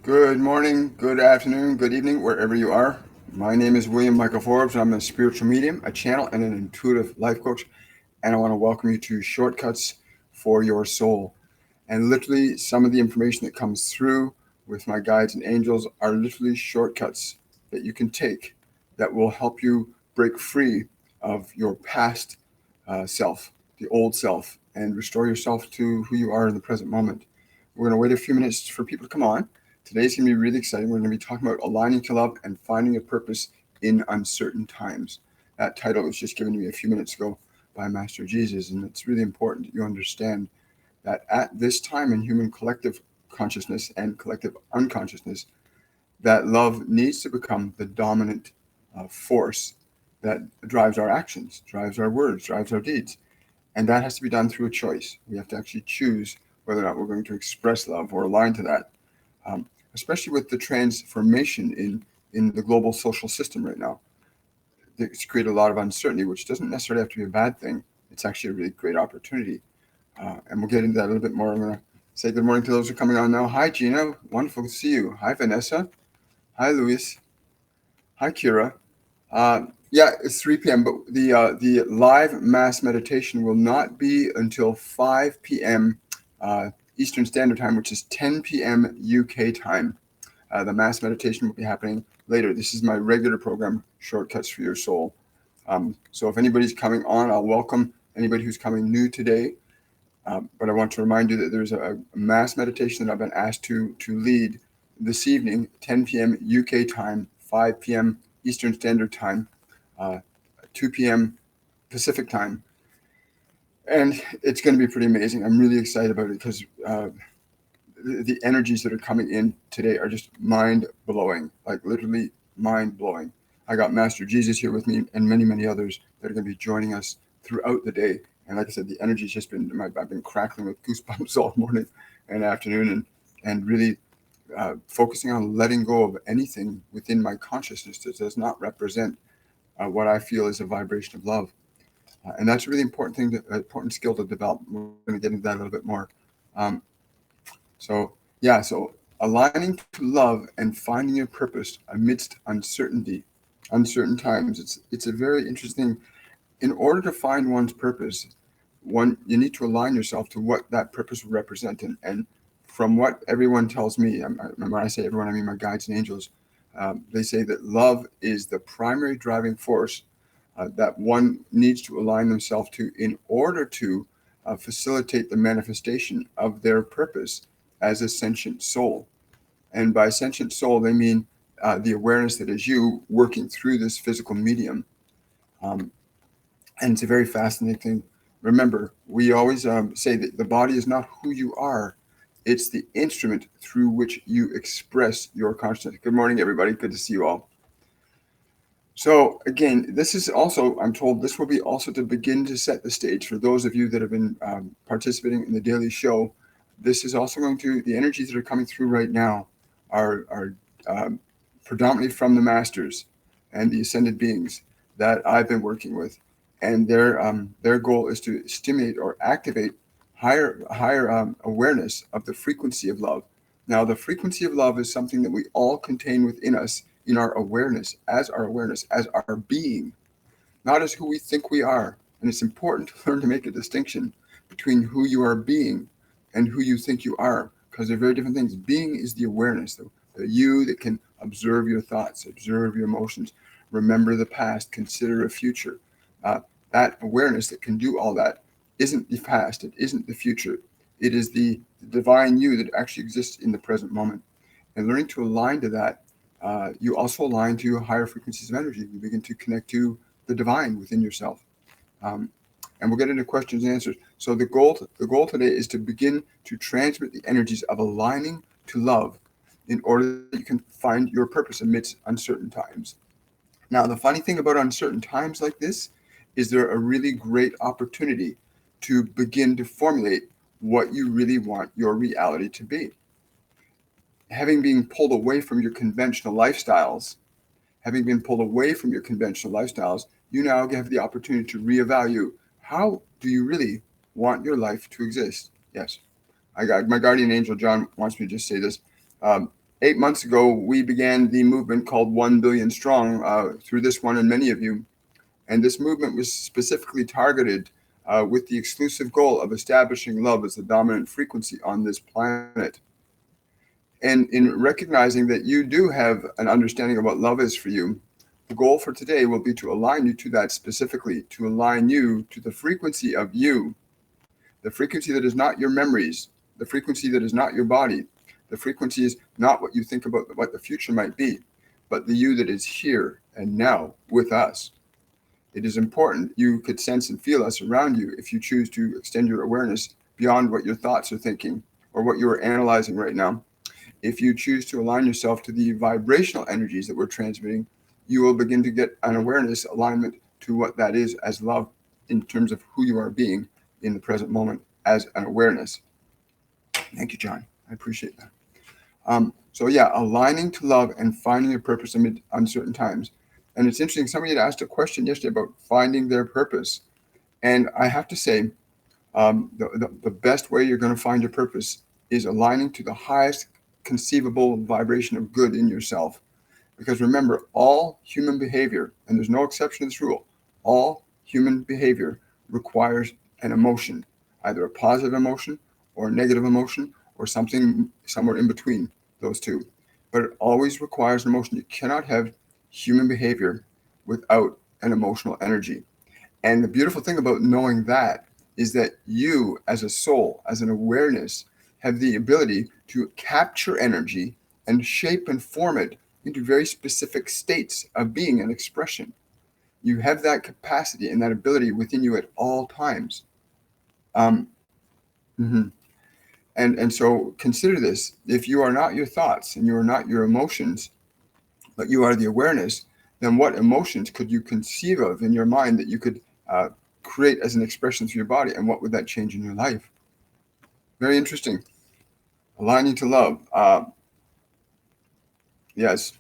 Good morning, good afternoon, good evening, wherever you are. My name is William Michael Forbes. I'm a spiritual medium, a channel, and an intuitive life coach. And I want to welcome you to Shortcuts for Your Soul. And literally, some of the information that comes through with my guides and angels are literally shortcuts that you can take that will help you break free of your past self, the old self, and restore yourself to who you are in the present moment. We're going to wait a few minutes for people to come on. Today's going to be really exciting. We're going to be talking about aligning to love and finding a purpose in uncertain times. That title was just given to me a few minutes ago by Master Jesus, and it's really important that you understand that at this time in human collective consciousness and collective unconsciousness, that love needs to become the dominant force that drives our actions, drives our words, drives our deeds. And that has to be done through a choice. We have to actually choose whether or not we're going to express love or align to that. Especially with the transformation in the global social system right now. It's created a lot of uncertainty, which doesn't necessarily have to be a bad thing. It's actually a really great opportunity. And we'll get into that a little bit more. I'm going to say good morning to those who are coming on now. Hi, Gina. Wonderful to see you. Hi, Vanessa. Hi, Luis. Hi, Kira. Yeah, it's 3 p.m., but the live mass meditation will not be until 5 p.m. Eastern Standard Time, which is 10 p.m. UK time. The mass meditation will be happening later. This is my regular program, Shortcuts for Your Soul. So if anybody's coming on, I'll welcome anybody who's coming new today. But I want to remind you that there's a mass meditation that I've been asked to lead this evening, 10 p.m. UK time, 5 p.m. Eastern Standard Time, 2 p.m. Pacific time. And it's going to be pretty amazing. I'm really excited about it because the energies that are coming in today are just mind-blowing, like literally mind-blowing. I got Master Jesus here with me and many, many others that are going to be joining us throughout the day. And like I said, the energy's just been, I've been crackling with goosebumps all morning and afternoon and really focusing on letting go of anything within my consciousness that does not represent what I feel is a vibration of love. And that's a really important skill to develop. We're going to get into that a little bit more. So aligning to love and finding your purpose amidst uncertain times. It's a very interesting. In order to find one's purpose, you need to align yourself to what that purpose will represent. And from what everyone tells me, when I say everyone, I mean my guides and angels. They say that love is the primary driving force that one needs to align themselves to in order to facilitate the manifestation of their purpose as a sentient soul. And by sentient soul, they mean the awareness that is you working through this physical medium. And it's a very fascinating thing. Remember, we always say that the body is not who you are. It's the instrument through which you express your consciousness. Good morning, everybody. Good to see you all. So again, this is also, I'm told this will be also to begin to set the stage for those of you that have been participating in the daily show. This is also going to, the energies that are coming through right now are predominantly from the masters and the ascended beings that I've been working with. And their goal is to stimulate or activate higher awareness of the frequency of love. Now, the frequency of love is something that we all contain within us in our awareness, as our being, not as who we think we are. And it's important to learn to make a distinction between who you are being and who you think you are, because they're very different things. Being is the awareness, the you that can observe your thoughts, observe your emotions, remember the past, consider a future. That awareness that can do all that isn't the past, it isn't the future. It is the divine you that actually exists in the present moment. And learning to align to that, you also align to higher frequencies of energy. You begin to connect to the divine within yourself. And we'll get into questions and answers. So the goal today is to begin to transmit the energies of aligning to love in order that you can find your purpose amidst uncertain times. Now, the funny thing about uncertain times like this is they're a really great opportunity to begin to formulate what you really want your reality to be. Having been pulled away from your conventional lifestyles, you now have the opportunity to reevaluate how do you really want your life to exist. Yes, my guardian angel John wants me to just say this. 8 months ago, we began the movement called 1 Billion Strong through this one and many of you. And this movement was specifically targeted with the exclusive goal of establishing love as the dominant frequency on this planet. And in recognizing that you do have an understanding of what love is for you, the goal for today will be to align you to that specifically, to align you to the frequency of you, the frequency that is not your memories, the frequency that is not your body. The frequency is not what you think about what the future might be, but the you that is here and now with us. It is important you could sense and feel us around you if you choose to extend your awareness beyond what your thoughts are thinking or what you are analyzing right now. If you choose to align yourself to the vibrational energies that we're transmitting, you will begin to get an awareness alignment to what that is as love in terms of who you are being in the present moment as an awareness. Thank you, John. I appreciate that. So yeah, aligning to love and finding your purpose amid uncertain times. And it's interesting, somebody had asked a question yesterday about finding their purpose. And I have to say, the best way you're going to find your purpose is aligning to the highest conceivable vibration of good in yourself. Because remember, all human behavior, and there's no exception to this rule, all human behavior requires an emotion, either a positive emotion or a negative emotion or something somewhere in between those two. But it always requires an emotion. You cannot have human behavior without an emotional energy. And the beautiful thing about knowing that is that you, as a soul, as an awareness, have the ability to capture energy and shape and form it into very specific states of being and expression. You have that capacity and that ability within you at all times. Um, mhm. And so consider this. If you are not your thoughts and you are not your emotions, but you are the awareness, then what emotions could you conceive of in your mind that you could create as an expression through your body? And what would that change in your life? Very interesting. Aligning to love. Yes.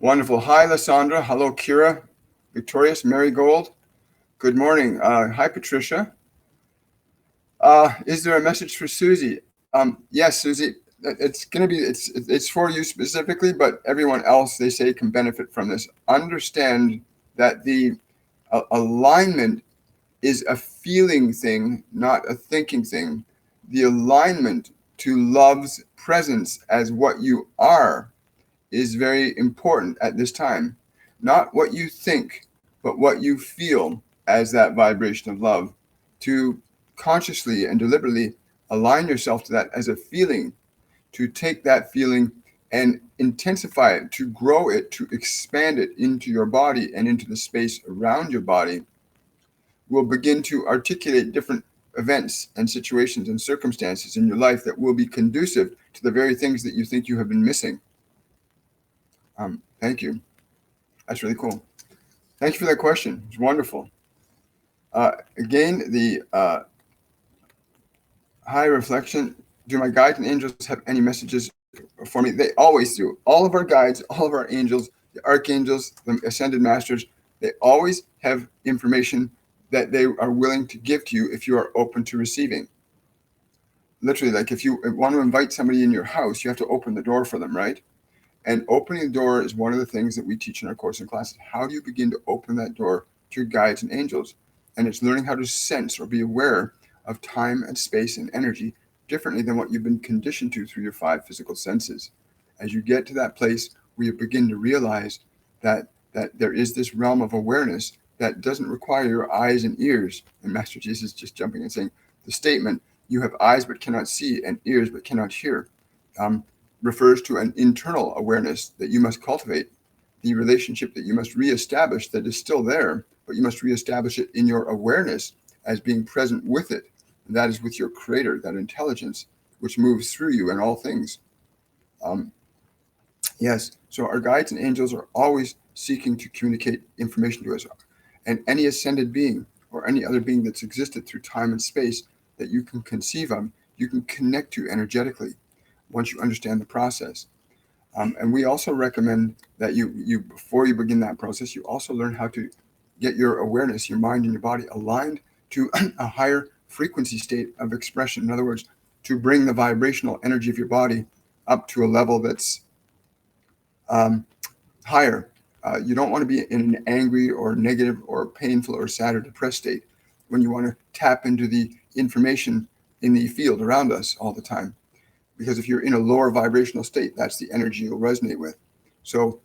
Wonderful. Hi, Lysandra. Hello, Kira. Victorious, Marigold. Good morning. Hi, Patricia. Is there a message for Susie? Yes, Susie. It's going to be, it's for you specifically, but everyone else, they say, can benefit from this. Understand that the alignment is a feeling thing, not a thinking thing. The alignment to love's presence as what you are is very important at this time. Not what you think, but what you feel as that vibration of love. To consciously and deliberately align yourself to that as a feeling, to take that feeling and intensify it, to grow it, to expand it into your body and into the space around your body, will begin to articulate different events and situations and circumstances in your life that will be conducive to the very things that you think you have been missing. Thank you. That's really cool. Thank you for that question. It's wonderful. Again, the high reflection. Do my guides and angels have any messages for me? They always do. All of our guides, all of our angels, the archangels, the ascended masters, they always have information that they are willing to give to you if you are open to receiving. Literally, like if you want to invite somebody in your house, you have to open the door for them, right? And opening the door is one of the things that we teach in our course and classes. How do you begin to open that door to your guides and angels? And it's learning how to sense or be aware of time and space and energy differently than what you've been conditioned to through your 5 physical senses. As you get to that place where you begin to realize that there is this realm of awareness that doesn't require your eyes and ears. And Master Jesus just jumping and saying the statement, you have eyes but cannot see and ears but cannot hear, refers to an internal awareness that you must cultivate, the relationship that you must reestablish that is still there, but you must reestablish it in your awareness as being present with it. And that is with your creator, that intelligence, which moves through you in all things. Yes, so our guides and angels are always seeking to communicate information to us. And any ascended being or any other being that's existed through time and space that you can conceive of, you can connect to energetically once you understand the process. And we also recommend that you before you begin that process, you also learn how to get your awareness, your mind and your body aligned to a higher frequency state of expression. In other words, to bring the vibrational energy of your body up to a level that's um, higher. You don't want to be in an angry or negative or painful or sad or depressed state when you want to tap into the information in the field around us all the time. Because if you're in a lower vibrational state, that's the energy you'll resonate with. So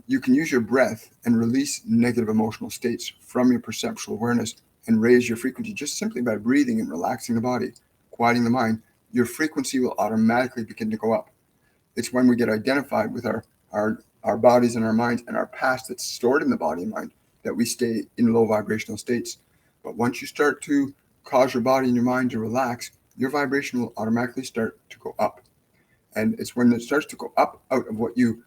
you can use your breath and release negative emotional states from your perceptual awareness and raise your frequency just simply by breathing and relaxing the body, quieting the mind. Your frequency will automatically begin to go up. It's when we get identified with our bodies and our minds and our past that's stored in the body and mind that we stay in low vibrational states. But once you start to cause your body and your mind to relax, your vibration will automatically start to go up. And it's when it starts to go up out of what you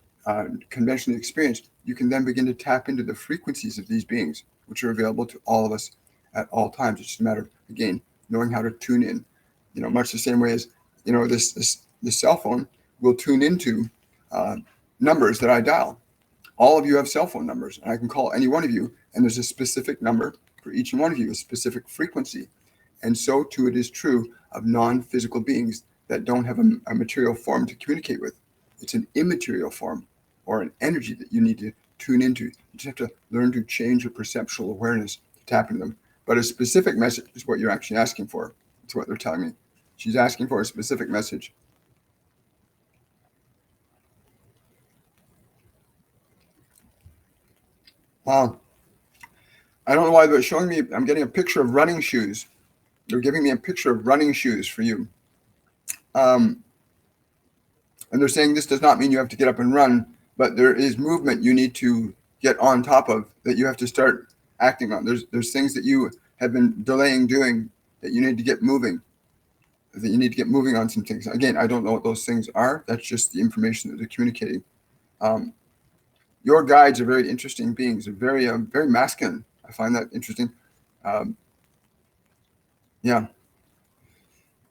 conventionally experience, you can then begin to tap into the frequencies of these beings, which are available to all of us at all times. It's just a matter of, again, knowing how to tune in. Much the same way as, this cell phone will tune into numbers that I dial. All of you have cell phone numbers, and I can call any one of you, and there's a specific number for each and one of you, a specific frequency. And so too it is true of non-physical beings that don't have a material form to communicate with. It's an immaterial form or an energy that you need to tune into. You just have to learn to change your perceptual awareness to tap into them. But a specific message is what you're actually asking for. It's what they're telling me. She's asking for a specific message. Wow. I don't know why, but it's showing me, I'm getting a picture of running shoes. They're giving me a picture of running shoes for you. And they're saying this does not mean you have to get up and run, but there is movement you need to get on top of that you have to start acting on. There's things that you have been delaying doing that you need to get moving, that you need to get moving on some things. Again, I don't know what those things are. That's just the information that they're communicating. Your guides are very interesting beings. They're very masculine. I find that interesting. Yeah.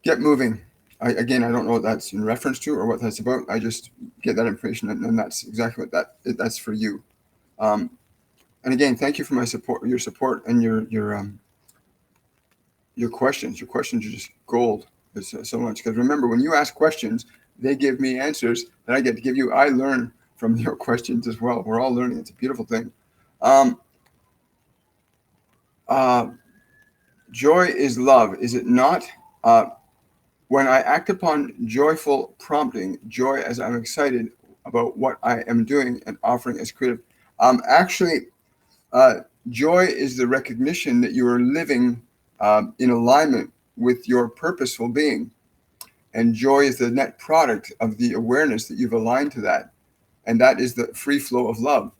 Get moving. I don't know what that's in reference to or what that's about. I just get that information, and that's exactly what that's for you. And again, thank you for your support, and your questions. Your questions are just gold. It's so much, because remember, when you ask questions, they give me answers that I get to give you. I learn from your questions as well. We're all learning. It's a beautiful thing. Um, uh, Joy is love, is it not? When I act upon joyful prompting, joy as I'm excited about what I am doing and offering as creative. Actually, joy is the recognition that you are living in alignment with your purposeful being. And joy is the net product of the awareness that you've aligned to that. And that is the free flow of love.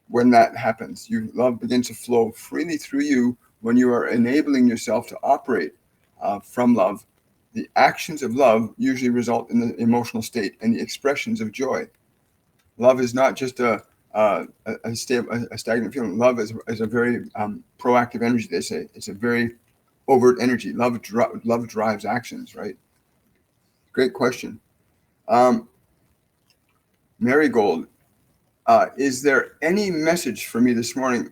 When that happens, love begins to flow freely through you when you are enabling yourself to operate from love. The actions of love usually result in the emotional state and the expressions of joy. Love is not just a stagnant feeling. Love is a very proactive energy, they say. It's a very overt energy. Love drives actions, right? Great question. Marigold, is there any message for me this morning?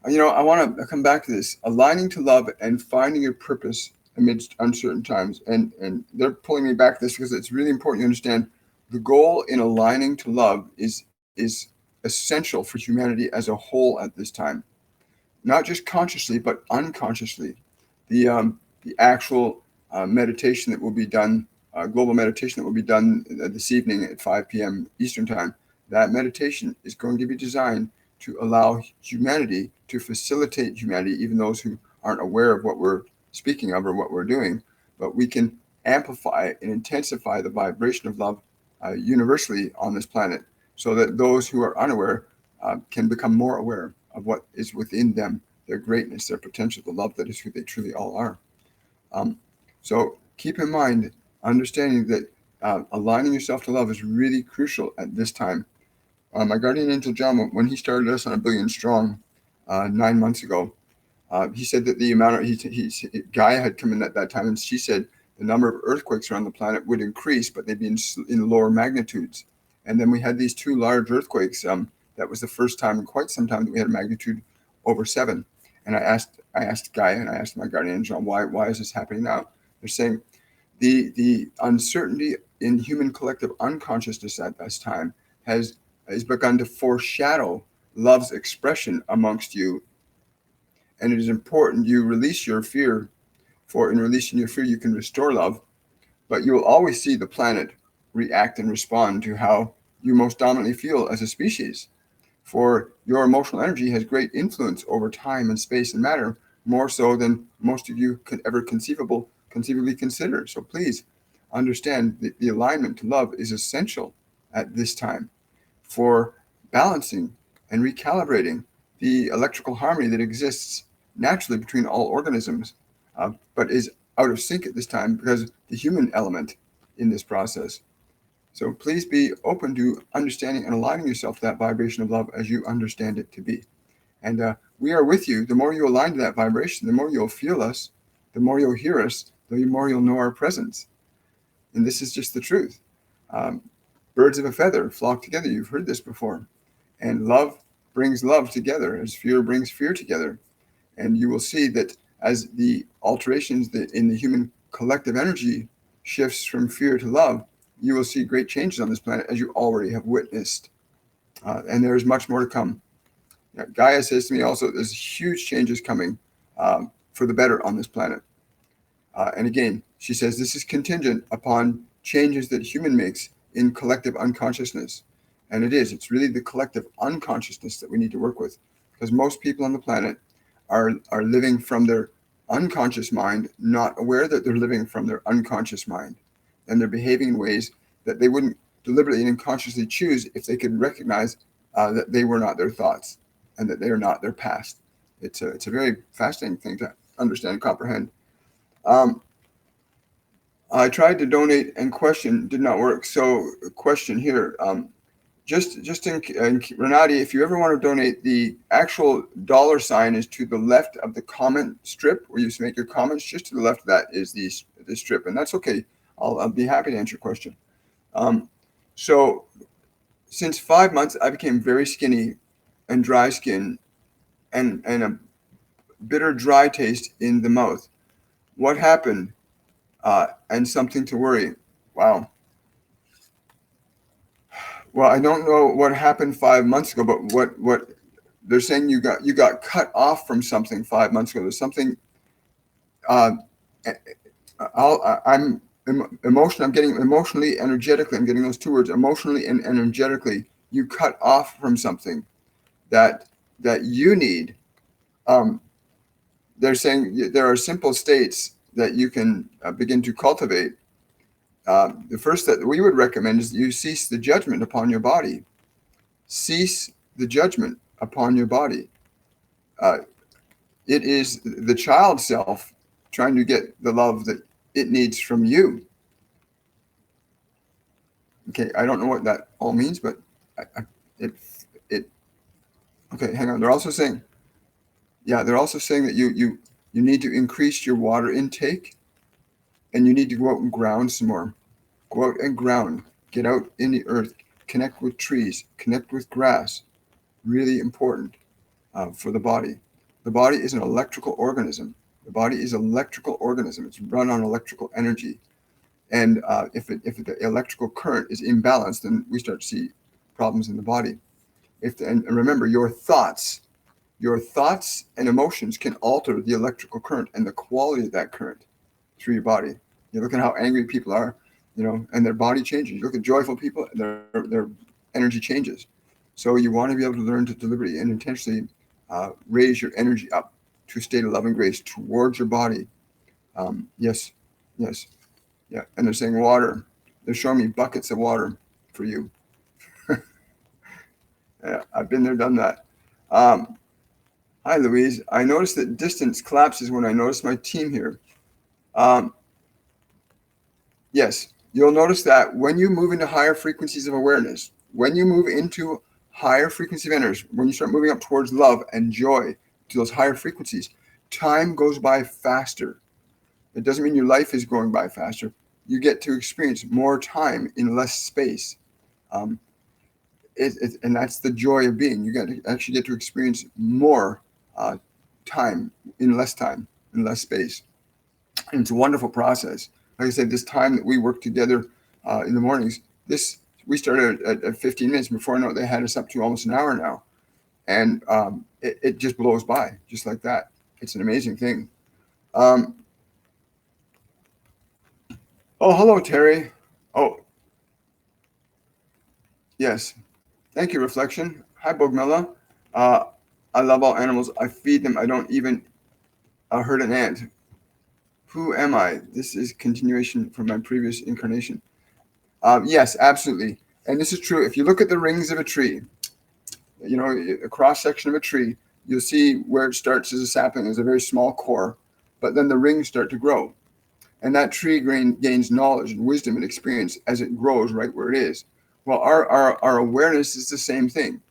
I want to come back to this. Aligning to love and finding your purpose amidst uncertain times. And they're pulling me back to this because it's really important to understand the goal in aligning to love is essential for humanity as a whole at this time. Not just consciously, but unconsciously. The actual meditation that will be done, global meditation that will be done this evening at 5 p.m. Eastern Time, that meditation is going to be designed to allow humanity, to facilitate humanity, even those who aren't aware of what we're speaking of or what we're doing, but we can amplify and intensify the vibration of love universally on this planet so that those who are unaware can become more aware of what is within them, their greatness, their potential, the love that is who they truly all are. So keep in mind, understanding that aligning yourself to love is really crucial at this time. My guardian angel John, when he started us on a billion strong 9 months ago, he said that the amount of Gaia had come in at that time, and she said the number of earthquakes around the planet would increase, but they'd be in lower magnitudes. And then we had these two large earthquakes. That was the first time in quite some time that we had a magnitude over 7. And I asked Gaia, and I asked my guardian angel, why is this happening now? They're saying the uncertainty in human collective unconsciousness at this time has begun to foreshadow love's expression amongst you. And it is important you release your fear, for in releasing your fear, you can restore love. But you will always see the planet react and respond to how you most dominantly feel as a species. For your emotional energy has great influence over time and space and matter, more so than most of you could ever conceivably consider. So please understand that the alignment to love is essential at this time for balancing and recalibrating the electrical harmony that exists naturally between all organisms, but is out of sync at this time because of the human element in this process. So please be open to understanding and aligning yourself to that vibration of love as you understand it to be. And we are with you. The more you align to that vibration, the more you'll feel us, the more you'll hear us, the more you'll know our presence. And this is just the truth. Um, Birds of a feather flock together. You've heard this before. And love brings love together as fear brings fear together. And you will see that as the alterations in the human collective energy shifts from fear to love, you will see great changes on this planet as you already have witnessed. And there is much more to come. Gaia says to me also, there's huge changes coming for the better on this planet. And again, she says this is contingent upon changes that human makes in collective unconsciousness. And it is. It's really the collective unconsciousness that we need to work with. Because most people on the planet are living from their unconscious mind, not aware that they're living from their unconscious mind. And they're behaving in ways that they wouldn't deliberately and unconsciously choose if they could recognize that they were not their thoughts and that they are not their past. It's a very fascinating thing to understand and comprehend. I tried to donate and question, did not work. So question here, just in Renati, if you ever want to donate, the actual dollar sign is to the left of the comment strip where you make your comments. Just to the left of that is the strip, and that's okay. I'll be happy to answer your question. So since 5 months, I became very skinny and dry skin and a bitter, dry taste in the mouth. What happened? And something to worry. Wow. Well, I don't know what happened 5 months ago, but what they're saying you got cut off from something 5 months ago. There's something. I'm emotional. I'm getting emotionally, energetically. I'm getting those two words, emotionally and energetically. You cut off from something that you need. They're saying there are simple states that you can begin to cultivate. The first that we would recommend is that you cease the judgment upon your body. Cease the judgment upon your body. It is the child self trying to get the love that it needs from you. Okay, I don't know what that all means, but it. Okay, hang on. They're also saying that you need to increase your water intake, and you need to go out and ground some more. Go out and ground. Get out in the earth. Connect with trees. Connect with grass. Really important for the body. The body is an electrical organism. The body is an electrical organism. It's run on electrical energy. And if the electrical current is imbalanced, then we start to see problems in the body. And remember, your thoughts and emotions can alter the electrical current and the quality of that current through your body. You look at how angry people are, and their body changes. You look at joyful people, and their energy changes. So you want to be able to learn to deliberately and intentionally raise your energy up to a state of love and grace towards your body. Yes. Yeah. And they're saying water. They're showing me buckets of water for you. Yeah, I've been there, done that. Hi, Louise. I noticed that distance collapses when I notice my team here. Yes, you'll notice that when you move into higher frequencies of awareness, when you move into higher frequency of energy, when you start moving up towards love and joy to those higher frequencies, time goes by faster. It doesn't mean your life is going by faster. You get to experience more time in less space. And that's the joy of being. You actually get to experience more time in less space. And it's a wonderful process. Like I said, this time that we work together in the mornings, this We started at 15 minutes. Before I know it, they had us up to almost an hour now. And it just blows by, just like that. It's an amazing thing. Oh, hello, Terry. Oh, yes. Thank you, Reflection. Hi, Bogmella. Uh, I love all animals. I feed them. I don't even hurt an ant. Who am I? This is continuation from my previous incarnation. Yes, absolutely. And this is true. If you look at the rings of a tree, a cross section of a tree, you'll see where it starts as a sapling, as a very small core, but then the rings start to grow. And that tree gains knowledge and wisdom and experience as it grows right where it is. Well, our awareness is the same thing.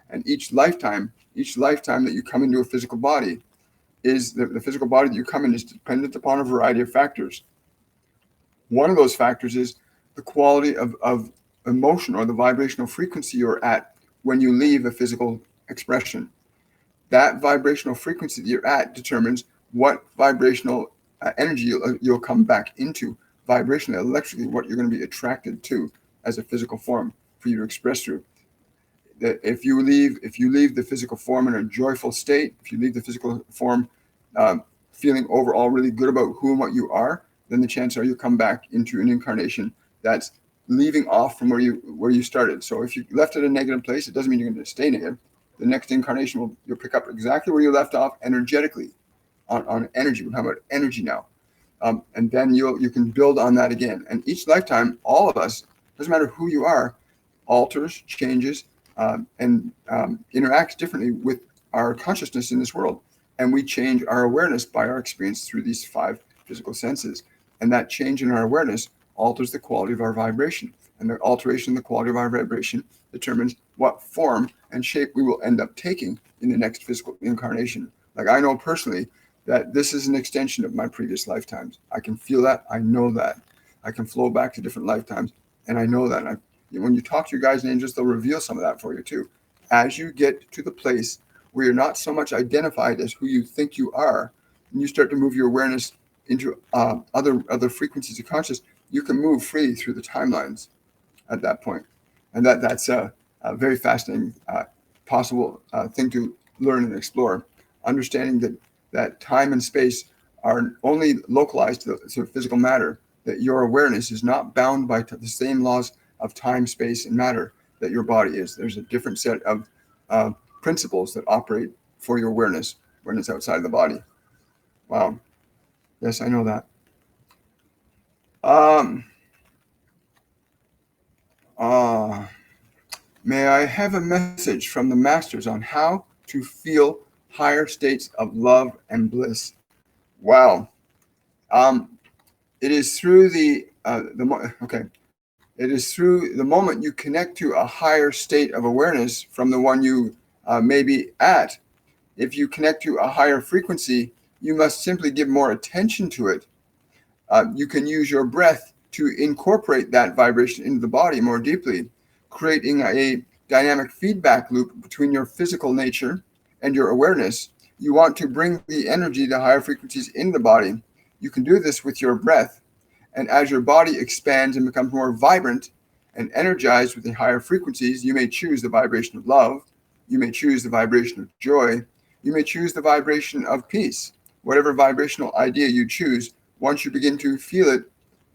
And each lifetime that you come into a physical body is the physical body that you come in is dependent upon a variety of factors. One of those factors is the quality of emotion or the vibrational frequency you're at when you leave a physical expression. That vibrational frequency that you're at determines what vibrational energy you'll come back into vibrationally, electrically, what you're going to be attracted to as a physical form for you to express through. That if you leave the physical form in a joyful state, if you leave the physical form feeling overall really good about who and what you are, then the chances are you'll come back into an incarnation that's leaving off from where you started. So if you left at a negative place, it doesn't mean you're going to stay negative. The next incarnation you'll pick up exactly where you left off energetically on energy. We're talking about energy now. And then you can build on that again. And each lifetime, all of us, doesn't matter who you are, alters, changes, and interacts differently with our consciousness in this world. And we change our awareness by our experience through these 5 physical senses. And that change in our awareness alters the quality of our vibration. And the alteration in the quality of our vibration determines what form and shape we will end up taking in the next physical incarnation. Like I know personally that this is an extension of my previous lifetimes. I can feel that. I know that. I can flow back to different lifetimes. And I know that. When you talk to your guides and angels, they'll reveal some of that for you too. As you get to the place where you're not so much identified as who you think you are, and you start to move your awareness into other frequencies of consciousness, you can move freely through the timelines at that point. And that's a very fascinating possible thing to learn and explore. Understanding that time and space are only localized to physical matter, that your awareness is not bound by the same laws of time, space, and matter that your body is. There's a different set of principles that operate for your awareness when it's outside of the body. Wow. Yes, I know that. May I have a message from the masters on how to feel higher states of love and bliss? Wow. It is through It is through the moment you connect to a higher state of awareness from the one you may be at. If you connect to a higher frequency, you must simply give more attention to it. You can use your breath to incorporate that vibration into the body more deeply, creating a dynamic feedback loop between your physical nature and your awareness. You want to bring the energy to higher frequencies in the body. You can do this with your breath. And as your body expands and becomes more vibrant and energized with the higher frequencies, you may choose the vibration of love. You may choose the vibration of joy. You may choose the vibration of peace. Whatever vibrational idea you choose, once you begin to feel it,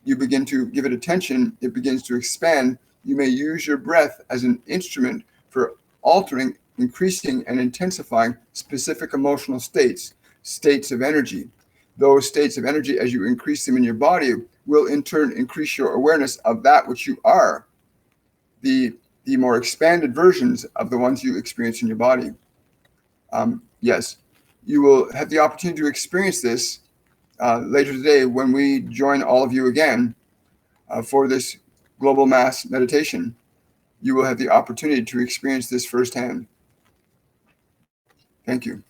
you begin to give it attention, it begins to expand. You may use your breath as an instrument for altering, increasing, and intensifying specific emotional states of energy. Those states of energy, as you increase them in your body, will in turn increase your awareness of that which you are, the more expanded versions of the ones you experience in your body. Yes, you will have the opportunity to experience this later today when we join all of you again for this global mass meditation. You will have the opportunity to experience this firsthand. Thank you.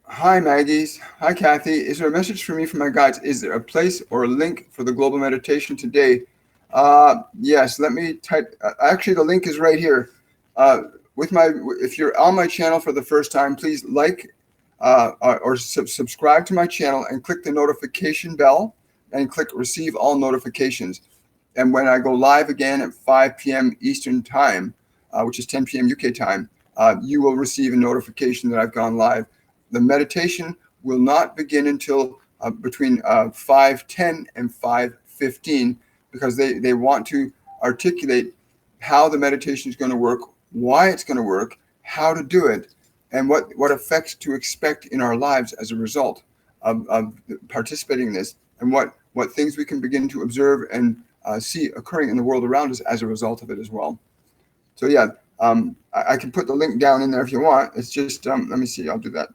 Hi, Maggie's. Hi, Kathy. Is there a message for me from my guides? Is there a place or a link for the global meditation today? Yes, let me type. Actually, the link is right here. If you're on my channel for the first time, please like or subscribe to my channel and click the notification bell and click receive all notifications. And when I go live again at 5 p.m. Eastern time, which is 10 p.m. UK time, you will receive a notification that I've gone live. The meditation will not begin until between 5:10 and 5:15, because they want to articulate how the meditation is going to work, why it's going to work, how to do it, and what effects to expect in our lives as a result of participating in this, and what things we can begin to observe and see occurring in the world around us as a result of it as well. So yeah, I can put the link down in there if you want. It's just, let me see, I'll do that.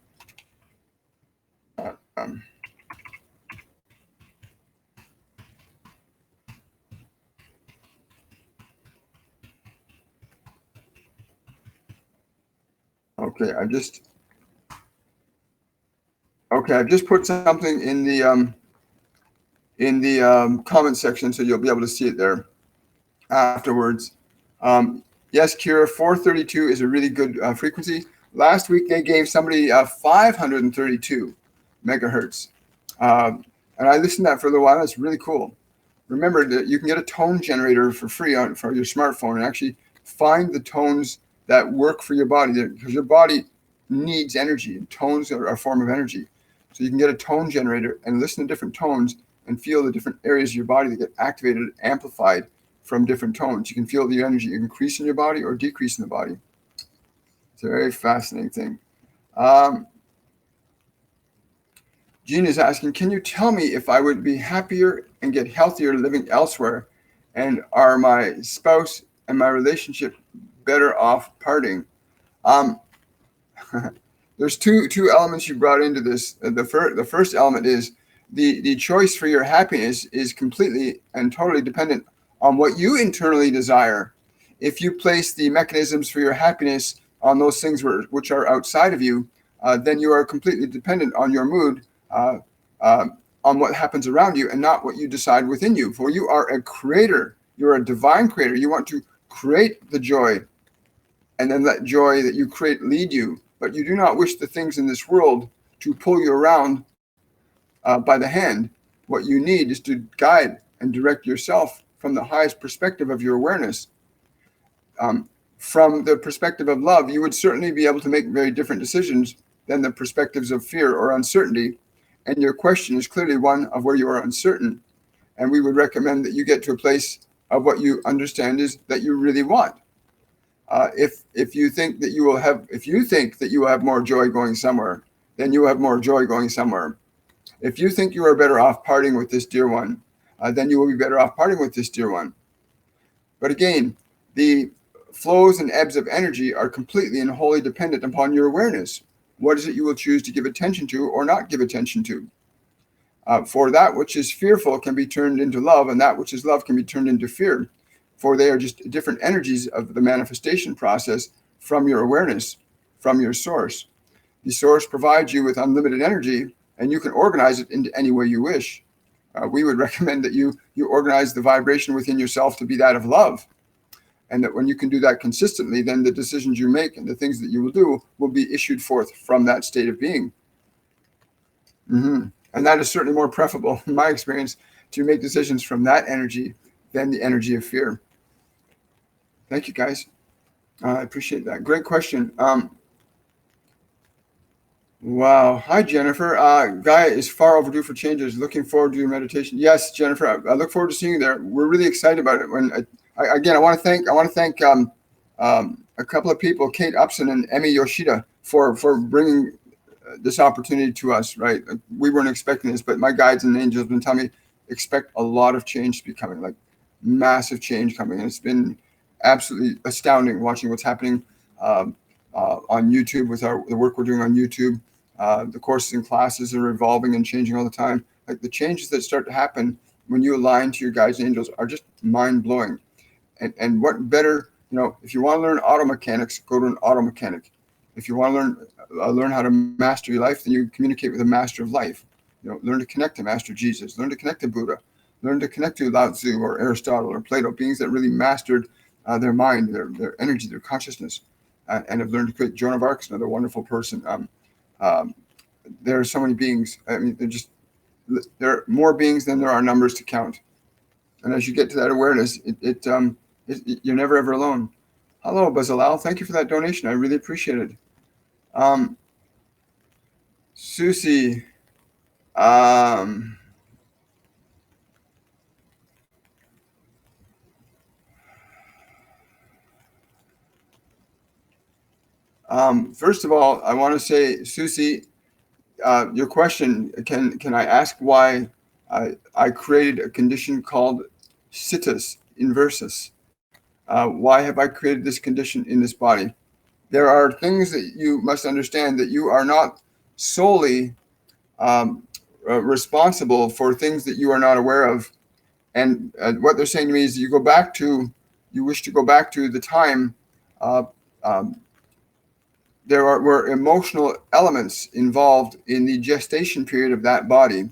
Okay, I've just put something in the comment section, so you'll be able to see it there afterwards. Yes, Kira, 432 is a really good frequency. Last week they gave somebody 532 megahertz, and I listened to that for a little while. It's really cool. Remember that you can get a tone generator for free for your smartphone and actually find the tones that work for your body, because your body needs energy, and tones are a form of energy. So you can get a tone generator and listen to different tones and feel the different areas of your body that get activated, amplified from different tones. You can feel the energy increase in your body or decrease in the body. It's a very fascinating thing. Jean is asking, can you tell me if I would be happier and get healthier living elsewhere? And are my spouse and my relationship better off parting? There's two elements you brought into this. The first element is the choice for your happiness is completely and totally dependent on what you internally desire. If you place the mechanisms for your happiness on those things which are outside of you, then you are completely dependent on your mood, on what happens around you, and not what you decide within you. For you are a creator. You're a divine creator. You want to create the joy, and then let joy that you create lead you. But you do not wish the things in this world to pull you around by the hand. What you need is to guide and direct yourself from the highest perspective of your awareness. From the perspective of love, you would certainly be able to make very different decisions than the perspectives of fear or uncertainty. And your question is clearly one of where you are uncertain. And we would recommend that you get to a place of what you understand is that you really want. If you think that you will have more joy going somewhere, then you will have more joy going somewhere. If you think you are better off parting with this dear one, then you will be better off parting with this dear one. But again, the flows and ebbs of energy are completely and wholly dependent upon your awareness. What is it you will choose to give attention to or not give attention to? For that which is fearful can be turned into love, and that which is love can be turned into fear. For they are just different energies of the manifestation process from your awareness, from your source. The source provides you with unlimited energy, and you can organize it into any way you wish. We would recommend that you organize the vibration within yourself to be that of love. And that when you can do that consistently, then the decisions you make and the things that you will do will be issued forth from that state of being. And that is certainly more preferable, in my experience, to make decisions from that energy than the energy of fear. Thank you, guys. I appreciate that. Great question. Wow. Hi, Jennifer. Gaia is far overdue for changes. Looking forward to your meditation. Yes, Jennifer, I look forward to seeing you there. We're really excited about it. I want to thank a couple of people, Kate Upson and Emmy Yoshida, for bringing this opportunity to us. Right, we weren't expecting this, but my guides and angels have been telling me expect a lot of change to be coming, like massive change coming, and it's been absolutely astounding watching what's happening on YouTube with the work we're doing on YouTube. The courses and classes are evolving and changing all the time. Like the changes that start to happen when you align to your guides and angels are just mind blowing. And what better, if you want to learn auto mechanics, go to an auto mechanic. If you want to learn how to master your life, then you communicate with a master of life. Learn to connect to Master Jesus, learn to connect to Buddha, learn to connect to Lao Tzu or Aristotle or Plato, beings that really mastered their mind, their energy, their consciousness, and have learned to create. Joan of Arc is another wonderful person. There are so many beings. I mean, they're just there are more beings than there are numbers to count. And as you get to that awareness, you're never ever alone. Hello, Bazalal. Thank you for that donation. I really appreciate it. Susie. First of all, I want to say, Susie, your question, can I ask why I created a condition called situs inversus? Why have I created this condition in this body? There are things that you must understand, that you are not solely responsible for things that you are not aware of. And what they're saying to me is you wish to go back to the time there were emotional elements involved in the gestation period of that body.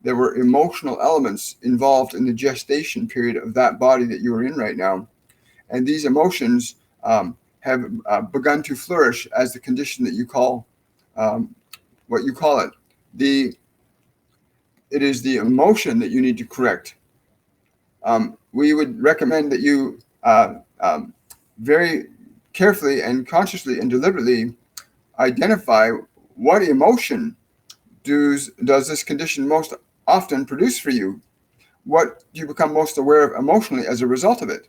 There were emotional elements involved in the gestation period of that body that you are in right now. And these emotions have begun to flourish as the condition that you call, what you call it. It is the emotion that you need to correct. We would recommend that you very carefully and consciously and deliberately identify what emotion does this condition most often produce for you. What do you become most aware of emotionally as a result of it?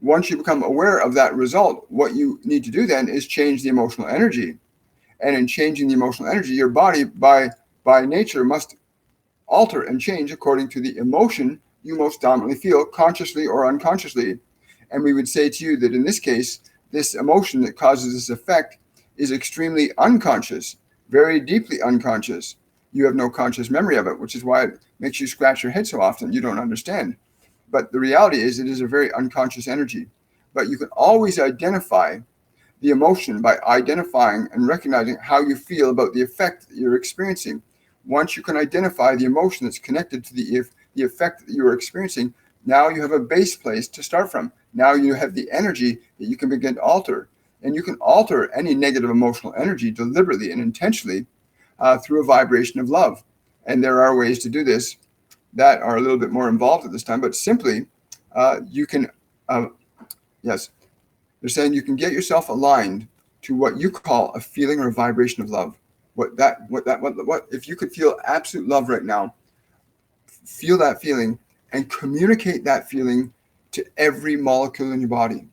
Once you become aware of that result, what you need to do then is change the emotional energy. And in changing the emotional energy, your body by nature must alter and change according to the emotion you most dominantly feel, consciously or unconsciously. And we would say to you that in this case, this emotion that causes this effect is extremely unconscious, very deeply unconscious. You have no conscious memory of it, which is why it makes you scratch your head so often. You don't understand. But the reality is it is a very unconscious energy. But you can always identify the emotion by identifying and recognizing how you feel about the effect that you're experiencing. Once you can identify the emotion that's connected to the effect that you are experiencing, now you have a base place to start from. Now you have the energy that you can begin to alter. And you can alter any negative emotional energy deliberately and intentionally through a vibration of love. And there are ways to do this that are a little bit more involved at this time, but simply you can, yes, they're saying you can get yourself aligned to what you call a feeling or a vibration of love. What if you could feel absolute love right now, feel that feeling and communicate that feeling to every molecule in your body.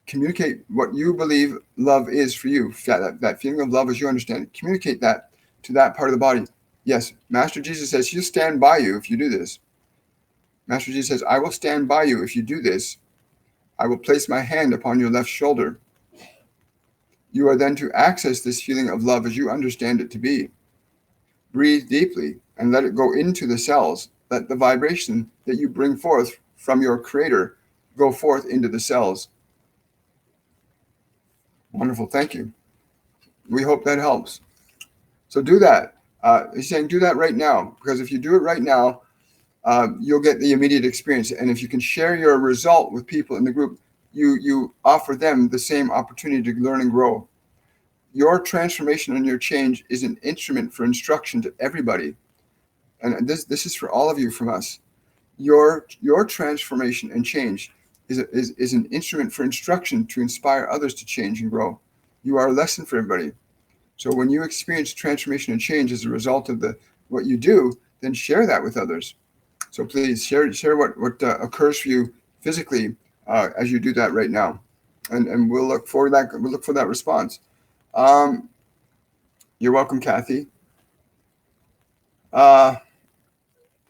Communicate what you believe love is for you, that feeling of love as you understand it. Communicate that to that part of the body. Yes, Master Jesus says he'll stand by you if you do this. Master Jesus says, I will stand by you if you do this. I will place my hand upon your left shoulder. You are then to access this feeling of love as you understand it to be. Breathe deeply and let it go into the cells. Let the vibration that you bring forth from your creator go forth into the cells. Wonderful. Thank you. We hope that helps. So do that. He's saying do that right now, because if you do it right now, you'll get the immediate experience. And if you can share your result with people in the group, you offer them the same opportunity to learn and grow. Your transformation and your change is an instrument for instruction to everybody. And this is for all of you from us. Your transformation and change is an instrument for instruction to inspire others to change and grow. You are a lesson for everybody. So when you experience transformation and change as a result of what you do, then share that with others. So please share what occurs for you physically as you do that right now, and we'll look for that. We'll look for that response. You're welcome, Kathy.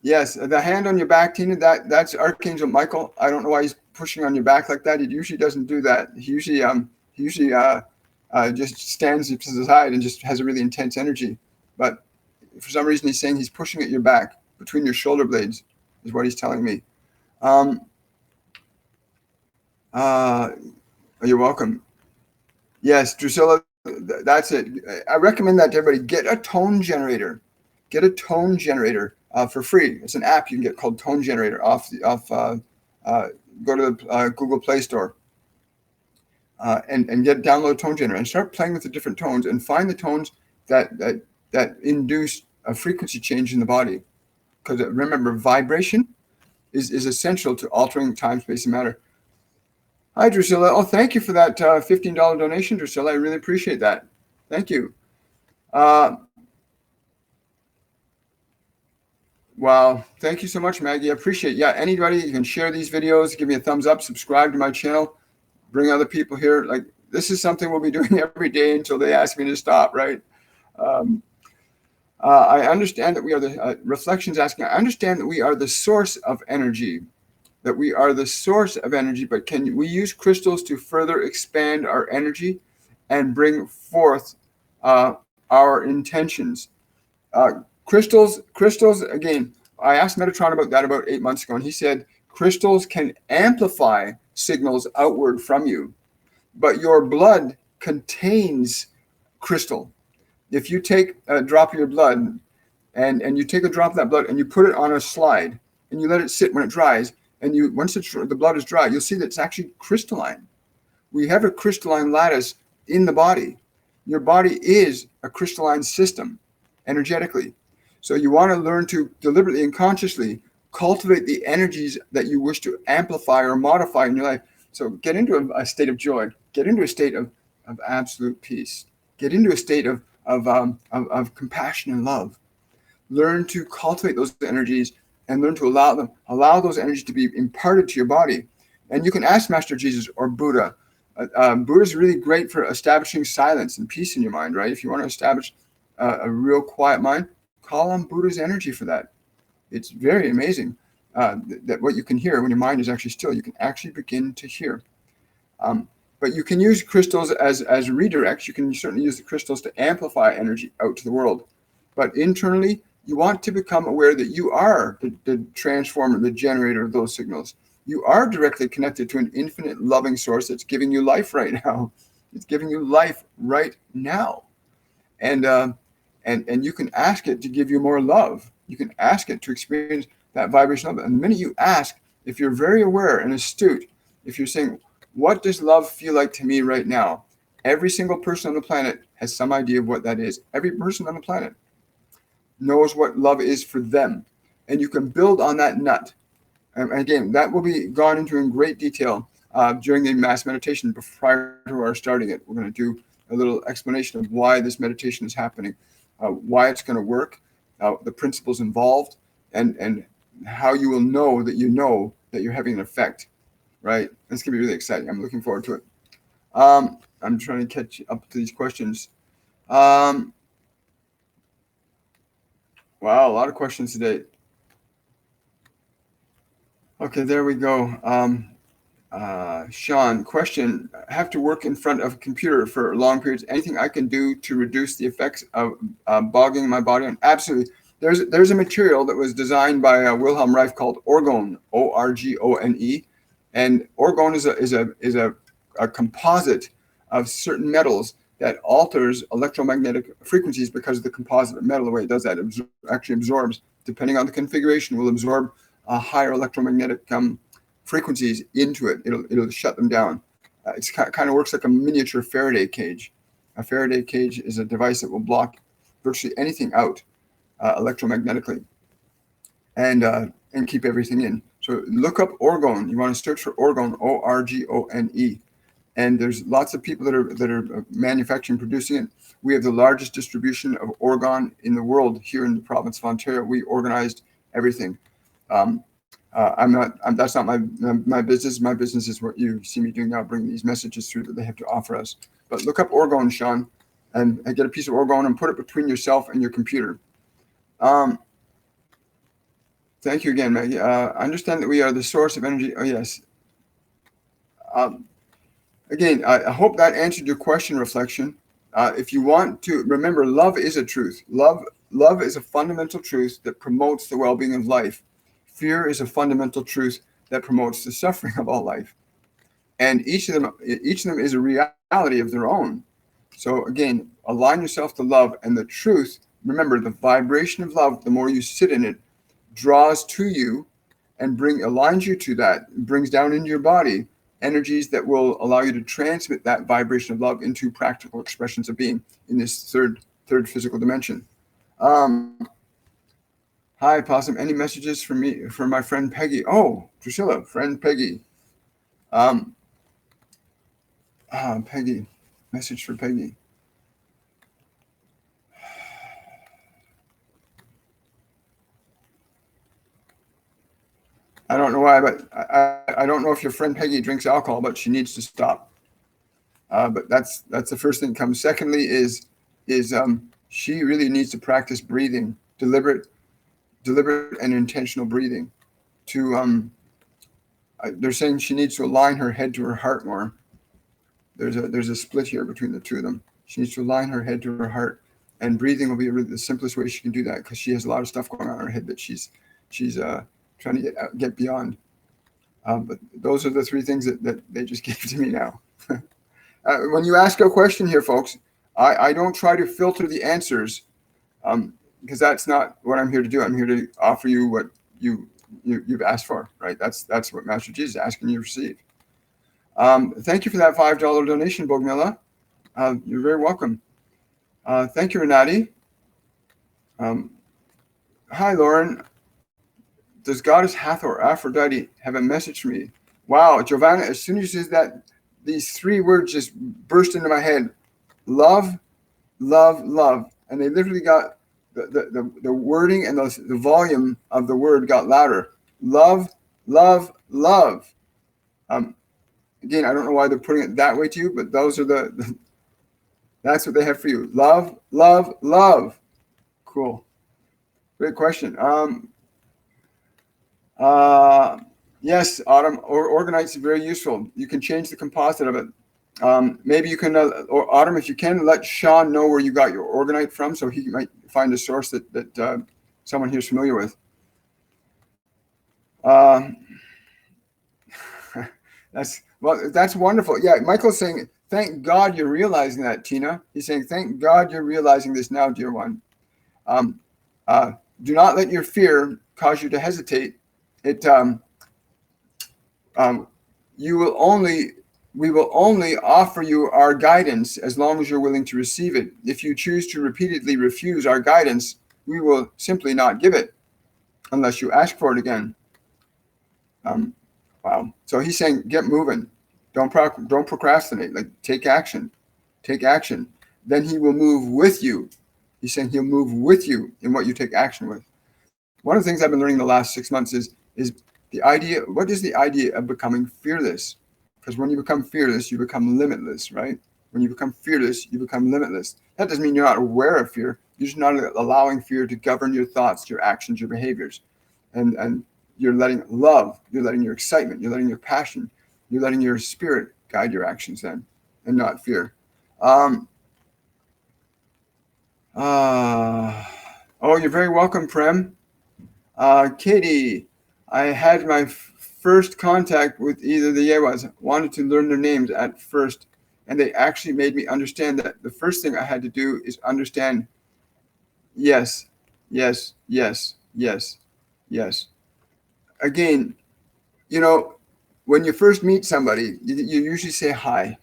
Yes, the hand on your back, Tina. That's Archangel Michael. I don't know why he's pushing on your back like that. He usually doesn't do that. He usually just stands to the side and just has a really intense energy. But for some reason, he's saying he's pushing at your back between your shoulder blades, is what he's telling me. You're welcome. Yes, Drusilla, that's it. I recommend that to everybody. Get a tone generator. Get a tone generator for free. It's an app you can get called Tone Generator go to the Google Play Store and download Tone Generator and start playing with the different tones and find the tones that induce a frequency change in the body. Because remember, vibration is essential to altering time, space, and matter. Hi, Drusilla. Oh, thank you for that $15 donation, Drusilla. I really appreciate that. Thank you. Wow. Thank you so much, Maggie. I appreciate it. Yeah, anybody, you can share these videos, give me a thumbs up, subscribe to my channel, bring other people here. Like, this is something we'll be doing every day until they ask me to stop, right? I understand that we are the reflections asking, I understand that we are the source of energy, but can we use crystals to further expand our energy and bring forth our intentions? Crystals, again, I asked Metatron about that about 8 months ago, and he said crystals can amplify signals outward from you, but your blood contains crystal. If you take a drop of your blood and you take a drop of that blood and you put it on a slide and you let it sit when it dries, and once the blood is dry, you'll see that it's actually crystalline. We have a crystalline lattice in the body. Your body is a crystalline system energetically. So you want to learn to deliberately and consciously cultivate the energies that you wish to amplify or modify in your life. So get into a state of joy, get into a state of absolute peace, get into a state of compassion and love. Learn to cultivate those energies and learn to allow those energies to be imparted to your body. And you can ask Master Jesus or Buddha. Buddha is really great for establishing silence and peace in your mind, right? If you want to establish a real quiet mind, call on Buddha's energy for that. It's very amazing that what you can hear when your mind is actually still, you can actually begin to hear. But you can use crystals as redirects. You can certainly use the crystals to amplify energy out to the world. But internally, you want to become aware that you are the transformer, the generator of those signals. You are directly connected to an infinite loving source that's giving you life right now. It's giving you life right now. And you can ask it to give you more love. You can ask it to experience that vibration of it. And the minute you ask, if you're very aware and astute, if you're saying, what does love feel like to me right now? Every single person on the planet has some idea of what that is. Every person on the planet knows what love is for them. And you can build on that nut. And again, that will be gone into in great detail during the mass meditation prior to our starting it. We're going to do a little explanation of why this meditation is happening, why it's going to work, the principles involved, and how you will know that you're having an effect, right? It's going to be really exciting. I'm looking forward to it. I'm trying to catch up to these questions. Wow, a lot of questions today. Okay, there we go. Sean, question, have to work in front of a computer for long periods. Anything I can do to reduce the effects of bogging my body on? Absolutely. There's a material that was designed by Wilhelm Reif called orgone, Orgone. And orgone is a composite of certain metals that alters electromagnetic frequencies because of the composite metal. The way it does that, it actually absorbs, depending on the configuration, will absorb higher electromagnetic frequencies into it. It'll shut them down. It kind of works like a miniature Faraday cage. A Faraday cage is a device that will block virtually anything out electromagnetically and keep everything in. So look up orgone. You want to search for orgone, Orgone. And there's lots of people that are manufacturing, producing it. We have the largest distribution of orgone in the world here in the province of Ontario. We organized everything. That's not my business. My business is what you see me doing now, bringing these messages through that they have to offer us. But look up orgone, Sean, and get a piece of orgone and put it between yourself and your computer. Thank you again, Maggie. Understand that we are the source of energy. Oh, yes. Again, I hope that answered your question, reflection. If you want to remember, love is a truth. Love is a fundamental truth that promotes the well-being of life. Fear is a fundamental truth that promotes the suffering of all life. And each of them is a reality of their own. So again, align yourself to love and the truth. Remember, the vibration of love, the more you sit in it, draws to you and aligns you to that, brings down into your body energies that will allow you to transmit that vibration of love into practical expressions of being in this third physical dimension. Hi, Possum. Any messages for me, for my friend Peggy? Oh, Drusilla, friend Peggy. Peggy, message for Peggy. I don't know why, but I don't know if your friend Peggy drinks alcohol, but she needs to stop. But that's the first thing that comes. Secondly, is she really needs to practice breathing, deliberate and intentional breathing. To they're saying she needs to align her head to her heart more. There's a split here between the two of them. She needs to align her head to her heart, and breathing will be really the simplest way she can do that, because she has a lot of stuff going on in her head that she's trying to get beyond. But those are the three things that they just gave to me now. When you ask a question here, folks, I don't try to filter the answers, because that's not what I'm here to do. I'm here to offer you what you've asked for, right? That's what Master Jesus is asking you to receive. Thank you for that $5 donation, Bogmilla. You're very welcome. Thank you, Renati. Hi, Lauren. Does Goddess Hathor, Aphrodite, have a message for me? Wow, Giovanna, as soon as you said that, these three words just burst into my head. Love, love, love. And they literally got the wording and the volume of the word got louder. Love, love, love. Again, I don't know why they're putting it that way to you, but those are that's what they have for you. Love, love, love. Cool. Great question. Yes, Autumn, or organite is very useful. You can change the composite of it. Maybe you can, or Autumn, if you can, let Sean know where you got your organite from, so he might find a source that someone here is familiar with. That's wonderful. Yeah, Michael's saying, thank God you're realizing that, Tina. He's saying, thank God you're realizing this now, dear one. Do not let your fear cause you to hesitate. We will only offer you our guidance as long as you're willing to receive it. If you choose to repeatedly refuse our guidance, we will simply not give it unless you ask for it again. Wow. So he's saying, get moving. Don't procrastinate. Like, take action. Take action. Then he will move with you. He's saying he'll move with you in what you take action with. One of the things I've been learning the last 6 months is the idea. What is the idea of becoming fearless? Because when you become fearless, you become limitless, right? When you become fearless, you become limitless. That doesn't mean you're not aware of fear. You're just not allowing fear to govern your thoughts, your actions, your behaviors. And you're letting love, you're letting your excitement, you're letting your passion, you're letting your spirit guide your actions then, and not fear. Oh, you're very welcome, Prem. Katie, I had my first contact with either the Yewas, wanted to learn their names at first, and they actually made me understand that the first thing I had to do is understand yes, yes, yes, yes, yes. Again, when you first meet somebody, you usually say hi.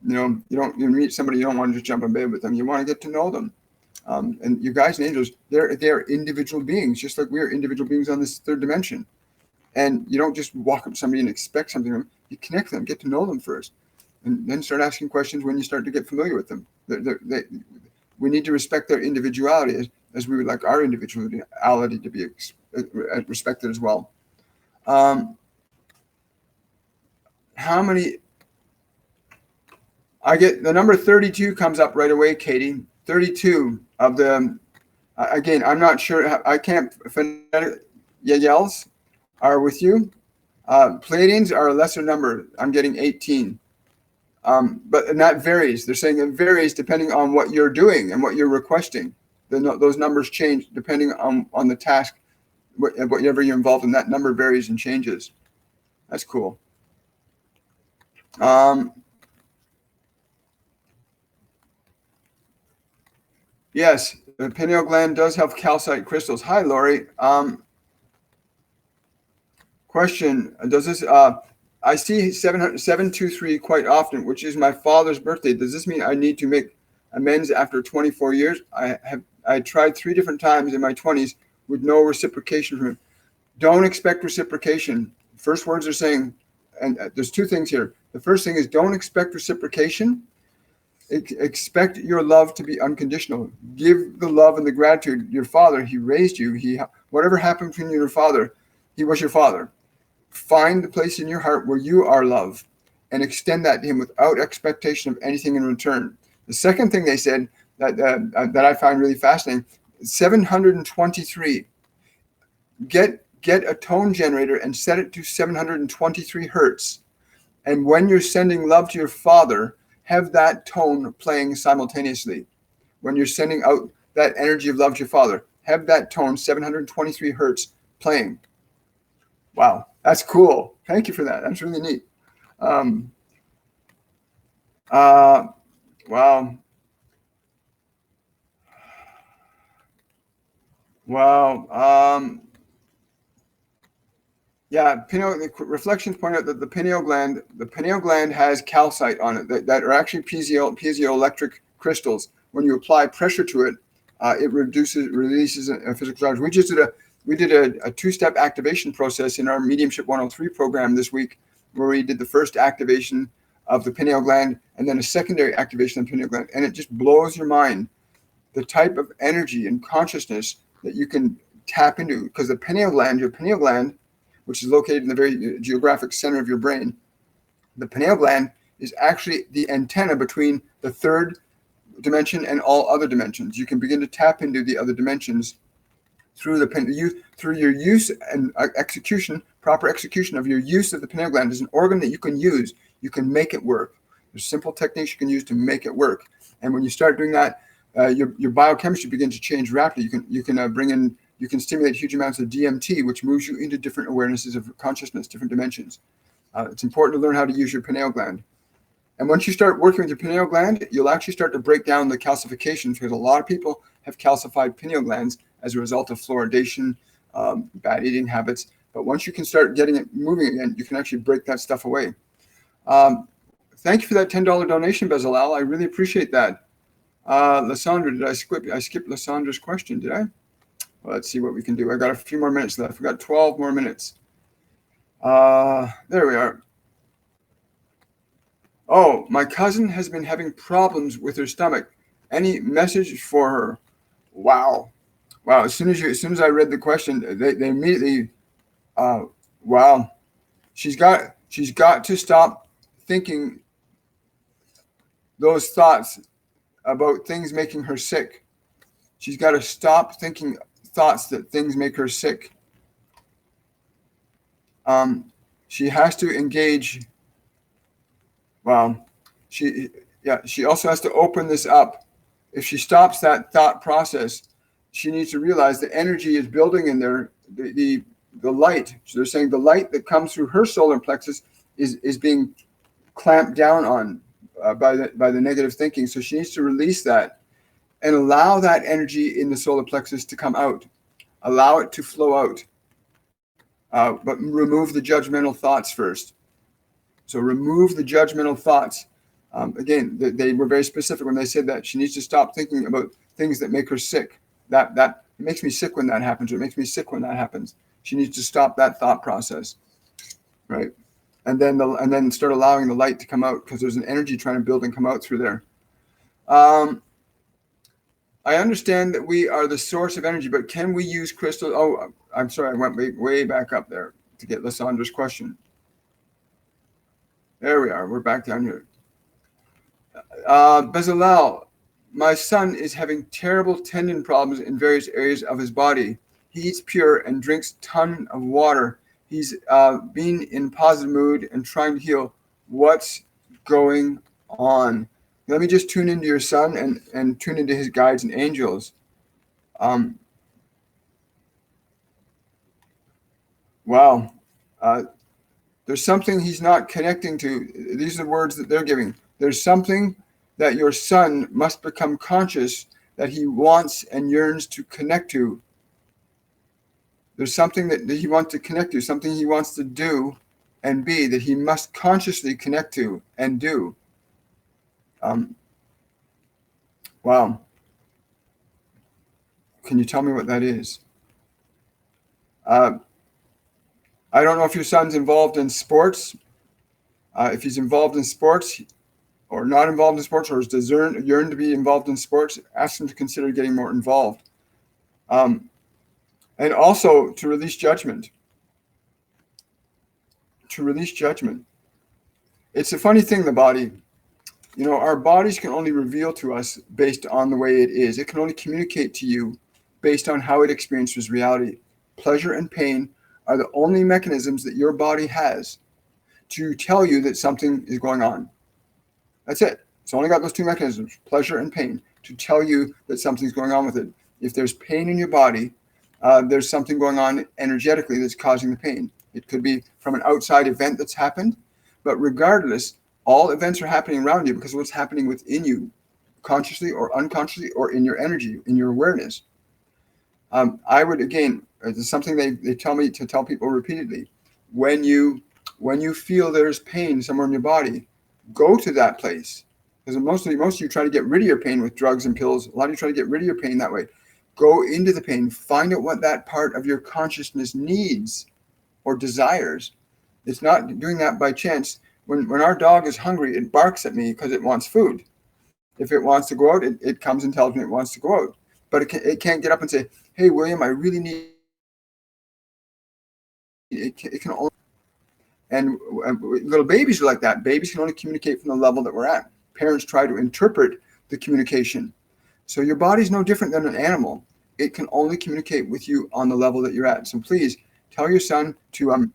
You meet somebody, you don't want to just jump in bed with them. You want to get to know them. And you guys and angels, they're individual beings, just like we are individual beings on this third dimension. And you don't just walk up to somebody and expect something from them. You connect them, get to know them first, and then start asking questions when you start to get familiar with them. We need to respect their individuality as we would like our individuality to be respected as well. How many? I get the number 32 comes up right away, Katie. 32 of the, again, I'm not sure. I can't. Yells are with you. Pleiadians are a lesser number. I'm getting 18. And that varies. They're saying it varies depending on what you're doing and what you're requesting. Those numbers change depending on the task. Whatever you're involved in, that number varies and changes. That's cool. Yes, the pineal gland does have calcite crystals. Hi, Lori. Question: does this? I see 723 quite often, which is my father's birthday. Does this mean I need to make amends after 24 years? I tried 3 different times in my 20s. with no reciprocation from him. Don't expect reciprocation. First words are saying, and there's two things here. The first thing is don't expect reciprocation. Expect your love to be unconditional. Give the love and the gratitude. Your father, he raised you. Whatever happened between you and your father, he was your father. Find the place in your heart where you are loved and extend that to him without expectation of anything in return. The second thing they said that I find really fascinating, 723. Get a tone generator and set it to 723 hertz. And when you're sending love to your father, have that tone playing simultaneously. When you're sending out that energy of love to your father, have that tone 723 hertz playing. Wow, that's cool. Thank you for that. That's really neat. Wow. Wow. Yeah, reflections point out that the pineal gland has calcite on it that are actually piezoelectric crystals. When you apply pressure to it, it releases a physical charge. We did a two-step activation process in our Mediumship 103 program this week, where we did the first activation of the pineal gland and then a secondary activation of the pineal gland, and it just blows your mind the type of energy and consciousness that you can tap into, because your pineal gland, which is located in the very geographic center of your brain, the pineal gland is actually the antenna between the third dimension and all other dimensions. You can begin to tap into the other dimensions through your use and proper execution of your use of the pineal gland is an organ that you can use. You can make it work. There's simple techniques you can use to make it work. And when you start doing that, your biochemistry begins to change rapidly. You can stimulate huge amounts of DMT, which moves you into different awarenesses of consciousness, different dimensions. It's important to learn how to use your pineal gland. And once you start working with your pineal gland, you'll actually start to break down the calcifications, because a lot of people have calcified pineal glands as a result of fluoridation, bad eating habits. But once you can start getting it moving again, you can actually break that stuff away. Thank you for that $10 donation, Bezalel. I really appreciate that. Lysandra, did I skip Lysandra's question, did I? Well, let's see what we can do. I got a few more minutes left. We got 12 more minutes. There we are. Oh, my cousin has been having problems with her stomach. Any message for her? Wow. As soon as I read the question, they immediately, wow. She's got to stop thinking those thoughts about things making her sick. She's got to stop thinking thoughts that things make her sick. She has to engage. Wow. She also has to open this up. If she stops that thought process, she needs to realize the energy is building in there. The light. So they're saying the light that comes through her solar plexus is being clamped down on by the negative thinking. So she needs to release that and allow that energy in the solar plexus to come out. Allow it to flow out. But remove the judgmental thoughts first. So remove the judgmental thoughts. Again, they were very specific when they said that she needs to stop thinking about things that make her sick. That it makes me sick when that happens. Or it makes me sick when that happens. She needs to stop that thought process, right? And then start allowing the light to come out, because there's an energy trying to build and come out through there. I understand that we are the source of energy, but can we use crystals? Oh, I'm sorry, I went way back up there to get Lysandra's question. There we are. We're back down here. Bezalel, my son is having terrible tendon problems in various areas of his body. He eats pure and drinks a ton of water. He's been in positive mood and trying to heal. What's going on? Let me just tune into your son and tune into his guides and angels. Wow. There's something he's not connecting to. These are the words that they're giving. There's something that your son must become conscious that he wants and yearns to connect to. There's something that he wants to connect to, something he wants to do and be, that he must consciously connect to and do. Wow. Can you tell me what that is? Uh, I don't know if your son's involved in sports. If he's involved in sports or not involved in sports, or is yearn to be involved in sports, ask him to consider getting more involved. And also to release judgment. To release judgment. It's a funny thing, the body. Our bodies can only reveal to us based on the way it is. It can only communicate to you based on how it experiences reality. Pleasure and pain are the only mechanisms that your body has to tell you that something is going on. That's it. It's only got those two mechanisms, pleasure and pain, to tell you that something's going on with it. If there's pain in your body, there's something going on energetically that's causing the pain. It could be from an outside event that's happened, but regardless, all events are happening around you because of what's happening within you, consciously or unconsciously, or in your energy, in your awareness. I would, again, it's something they tell me to tell people repeatedly. When you feel there's pain somewhere in your body, go to that place. Because most of you try to get rid of your pain with drugs and pills. A lot of you try to get rid of your pain that way. Go into the pain. Find out what that part of your consciousness needs or desires. It's not doing that by chance. When our dog is hungry, it barks at me because it wants food. If it wants to go out, it comes and tells me it wants to go out. But it can't get up and say, hey, William, I really need. It can only. And little babies are like that. Babies can only communicate from the level that we're at. Parents try to interpret the communication. So your body's no different than an animal. It can only communicate with you on the level that you're at. So please tell your son to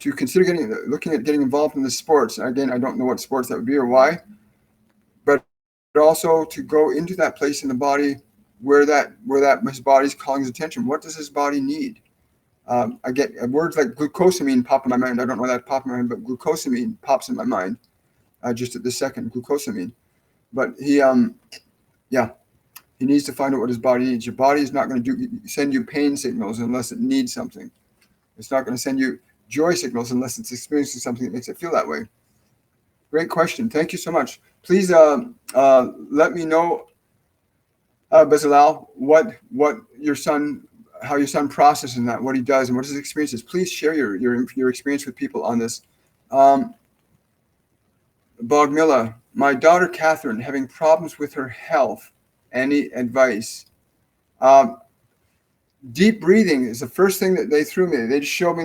consider looking at getting involved in the sports. Again, I don't know what sports that would be or why, but also to go into that place in the body where his body's calling his attention. What does his body need? I get words like glucosamine pop in my mind. I don't know why that popped in my mind, but glucosamine pops in my mind just at this second, glucosamine. But he needs to find out what his body needs. Your body is not going to send you pain signals unless it needs something. It's not going to send you joy signals unless it's experiencing something that makes it feel that way. Great question. Thank you so much. Please let me know, Bezalel, how your son processes that, what he does, and what his experience is. Please share your experience with people on this. Bogmilla, my daughter Catherine, having problems with her health. Any advice? Deep breathing is the first thing that they threw me. They just showed me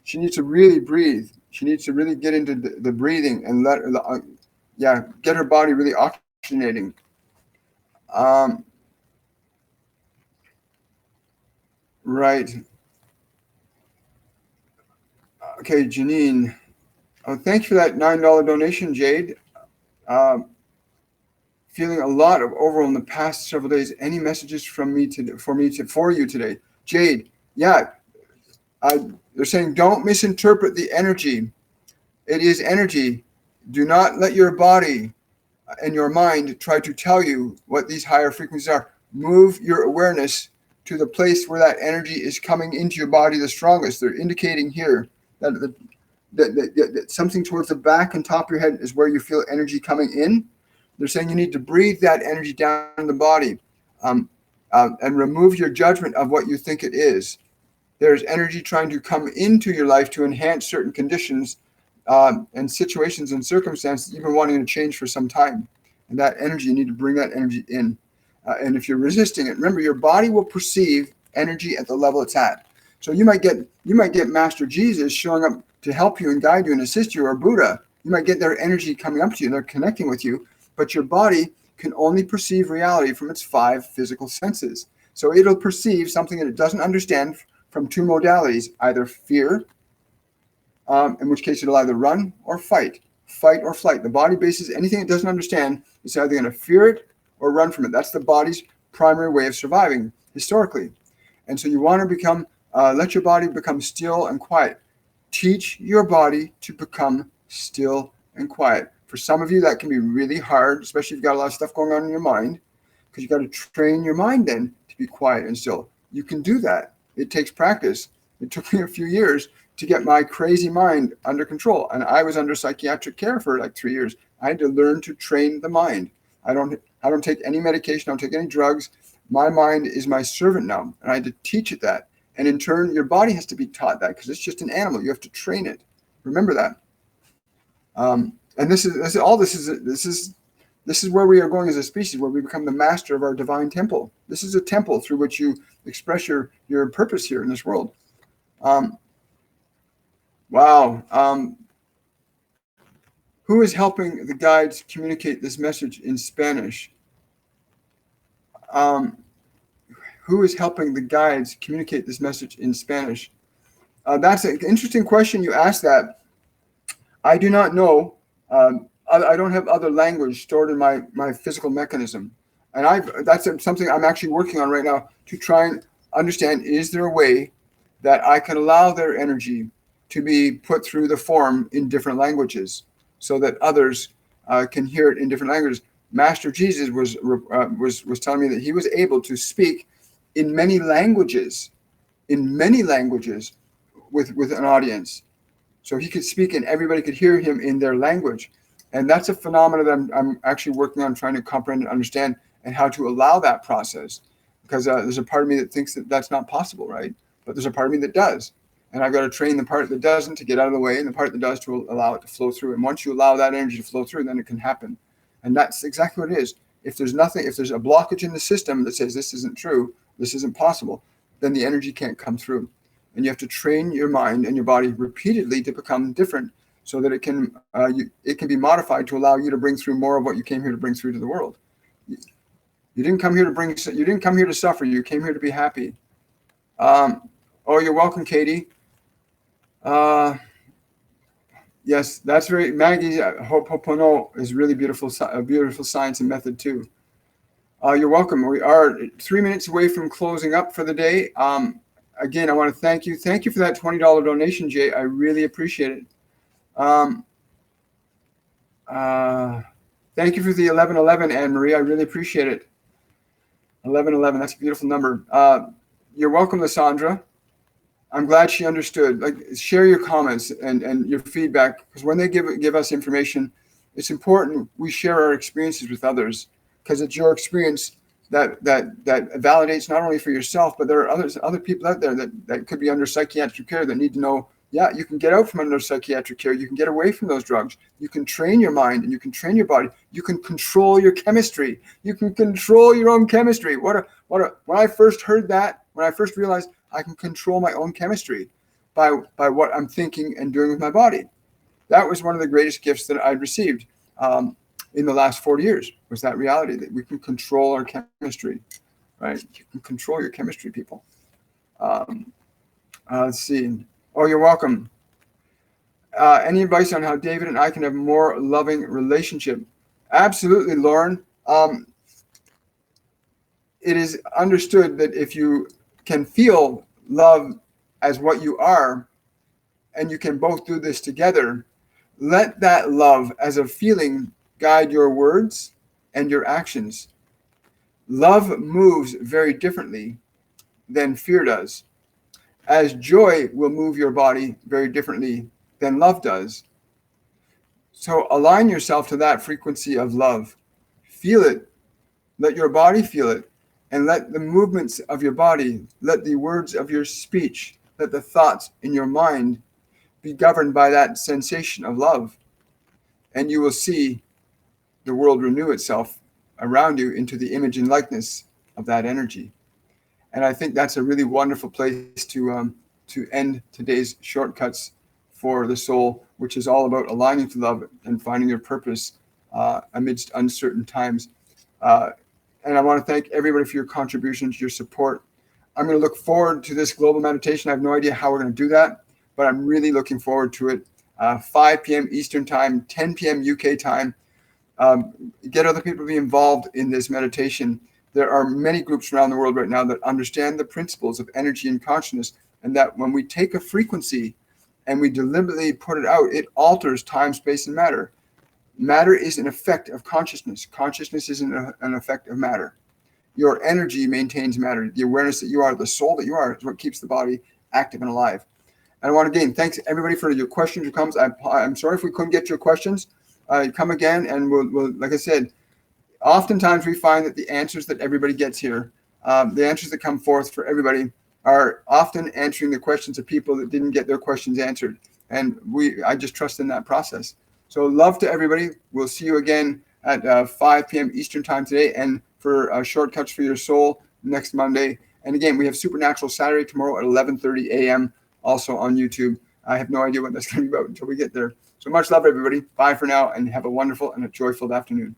she needs to really breathe. She needs to really get into the breathing and get her body really oxygenating. Right. Okay, Janine. Oh, thanks for that $9 donation, Jade. Feeling a lot of overwhelm in the past several days. Any messages from me for you today, Jade? Yeah, they're saying don't misinterpret the energy. It is energy. Do not let your body and your mind try to tell you what these higher frequencies are. Move your awareness to the place where that energy is coming into your body the strongest. They're indicating here that something towards the back and top of your head is where you feel energy coming in. They're saying you need to breathe that energy down in the body and remove your judgment of what you think it is. There's energy trying to come into your life to enhance certain conditions and situations and circumstances you've been wanting to change for some time. And that energy, you need to bring that energy in. And if you're resisting it, remember your body will perceive energy at the level it's at. So you might get Master Jesus showing up to help you and guide you and assist you, or Buddha. You might get their energy coming up to you, they're connecting with you, but your body can only perceive reality from its 5 physical senses. So it'll perceive something that it doesn't understand from 2 modalities, either fear, in which case it'll either run or fight or flight. The body bases anything it doesn't understand, it's either going to fear it or run from it. That's the body's primary way of surviving historically. And so you want to let your body become still and quiet. Teach your body to become still and quiet. For some of you, that can be really hard, especially if you've got a lot of stuff going on in your mind, because you've got to train your mind then to be quiet and still. You can do that. It takes practice. It took me a few years to get my crazy mind under control. And I was under psychiatric care for like 3 years. I had to learn to train the mind. I don't take any medication. I don't take any drugs. My mind is my servant now, and I had to teach it that. And in turn, your body has to be taught that because it's just an animal. You have to train it. Remember that. And this is where we are going as a species, where we become the master of our divine temple. This is a temple through which you express your purpose here in this world. Wow. Who is helping the guides communicate this message in Spanish? Who is helping the guides communicate this message in Spanish? That's an interesting question you asked that. I do not know. I don't have other language stored in my physical mechanism. And that's something I'm actually working on right now to try and understand, is there a way that I can allow their energy to be put through the form in different languages so that others can hear it in different languages? Master Jesus was telling me that he was able to speak in many languages with an audience. So he could speak and everybody could hear him in their language. And that's a phenomenon that I'm actually working on trying to comprehend and understand, and how to allow that process. Because there's a part of me that thinks that that's not possible, right? But there's a part of me that does. And I've got to train the part that doesn't to get out of the way, and the part that does to allow it to flow through. And once you allow that energy to flow through, then it can happen. And that's exactly what it is. If there's a blockage in the system that says this isn't true, this isn't possible, then the energy can't come through. And you have to train your mind and your body repeatedly to become different, so that it can be modified to allow you to bring through more of what you came here to bring through to the world. You didn't come here to suffer. You came here to be happy. Oh, you're welcome, Katie. Yes, that's very Maggie. Ho'oponopono is really beautiful, a beautiful science and method too. You're welcome. We are 3 minutes away from closing up for the day. Again, I want to thank you. Thank you for that $20 donation, Jay. I really appreciate it. Thank you for the 1111, Anne Marie. I really appreciate it. 1111. That's a beautiful number. You're welcome, Lysandra. I'm glad she understood. Like, share your comments and your feedback, because when they give us information, it's important we share our experiences with others, because it's your experience that validates not only for yourself, but there are other people out there that could be under psychiatric care that need to know, yeah, you can get out from under psychiatric care. You can get away from those drugs. You can train your mind and you can train your body. You can control your chemistry. You can control your own chemistry. When I first heard that, when I first realized I can control my own chemistry by what I'm thinking and doing with my body, that was one of the greatest gifts that I'd received in the last 40 years, was that reality that we can control our chemistry, right? You can control your chemistry, people. Let's see. Oh, you're welcome. Any advice on how David and I can have a more loving relationship? Absolutely, Lauren. It is understood that if you can feel love as what you are, and you can both do this together, let that love as a feeling guide your words and your actions. Love moves very differently than fear does, as joy will move your body very differently than love does. So align yourself to that frequency of love. Feel it. Let your body feel it. And let the movements of your body, let the words of your speech, let the thoughts in your mind be governed by that sensation of love. And you will see the world renew itself around you into the image and likeness of that energy. And I think that's a really wonderful place to end today's shortcuts for the soul, which is all about aligning to love and finding your purpose amidst uncertain times. And I want to thank everybody for your contributions, your support. I'm going to look forward to this global meditation. I have no idea how we're going to do that, but I'm really looking forward to it. 5 p.m. Eastern time, 10 p.m. UK time. Get other people to be involved in this meditation. There are many groups around the world right now that understand the principles of energy and consciousness, and that when we take a frequency and we deliberately put it out, it alters time, space, and matter. Matter is an effect of consciousness. Consciousness is an effect of matter. Your energy maintains matter. The awareness that you are, the soul that you are, is what keeps the body active and alive. And I want to again thanks everybody for your questions, your comments. I'm sorry if we couldn't get to your questions. Come again, and we'll like I said, oftentimes we find that the answers that everybody gets here The answers that come forth for everybody are often answering the questions of people that didn't get their questions answered. And I just trust in that process. So love to everybody. We'll see you again at 5 p.m. Eastern time today, and for Shortcuts for Your Soul next Monday. And again, we have Supernatural Saturday tomorrow at 11:30 a.m. also on YouTube. I have no idea what that's going to be about until we get there. So much love, everybody. Bye for now, and have a wonderful and a joyful afternoon.